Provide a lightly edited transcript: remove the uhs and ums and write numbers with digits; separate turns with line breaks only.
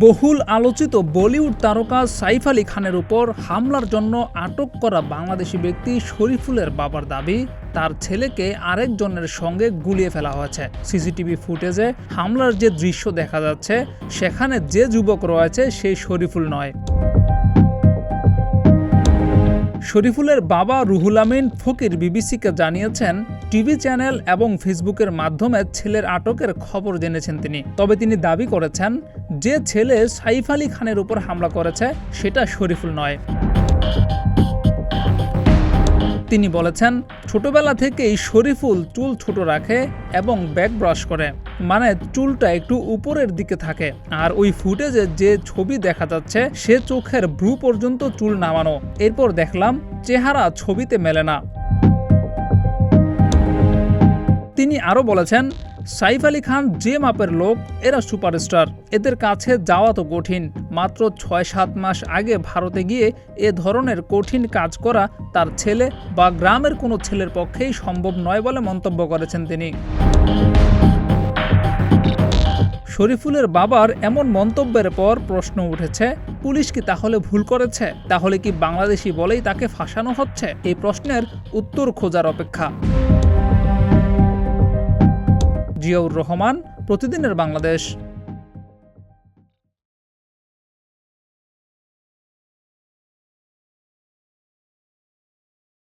বহুল আলোচিত বলিউড তারকা সাইফ আলী খানের উপর হামলার জন্য আটক করা বাংলাদেশি ব্যক্তি শরীফুলের বাবার দাবি, তার ছেলেকে আরেকজনের সঙ্গে গুলিয়ে ফেলা হয়েছে। সিসিটিভি ফুটেজে হামলার যে দৃশ্য দেখা যাচ্ছে, সেখানে যে যুবক রয়েছে সেই শরীফুল নয়। শরীফুলের বাবা রুহুল আমিন ফকির বিবিসিকে জানিয়েছেন, টিভি চ্যানেল এবং ফেসবুকের মাধ্যমে ছেলের আটকের খবর জেনেছেন তিনি। তবে তিনি দাবি করেছেন, যে ছেলে সাইফ আলী খানের উপর হামলা করেছে সেটা শরীফুল নয়। তিনি বলেছেন, ছোটবেলা থেকেই শরীফুল চুল ছোট রাখে এবং ব্যাক ব্রাশ করে, মানে চুলটা একটু উপরের দিকে থাকে। আর ওই ফুটেজে যে ছবি দেখা যাচ্ছে, সে চোখের ভ্রু পর্যন্ত চুল নামানো। এরপর দেখলাম চেহারা ছবিতে মেলে না। তিনি আরও বলেছেন, সাইফ আলী খান যে মাপের লোক, এরা সুপারস্টার, এদের কাছে যাওয়া তো কঠিন। মাত্র ৬-৭ মাস আগে ভারতে গিয়ে এ ধরনের কঠিন কাজ করা তার ছেলে বা গ্রামের কোনো ছেলের পক্ষেই সম্ভব নয় বলে মন্তব্য করেছেন তিনি। শরীফুলের বাবার এমন মন্তব্যের পর প্রশ্ন উঠেছে, পুলিশ কি তাহলে ভুল করেছে? তাহলে কি বাংলাদেশি বলেই তাকে ফাঁসানো হচ্ছে? এই প্রশ্নের উত্তর খোঁজার অপেক্ষা। জিয়াউর রহমান, প্রতিদিনের বাংলাদেশ।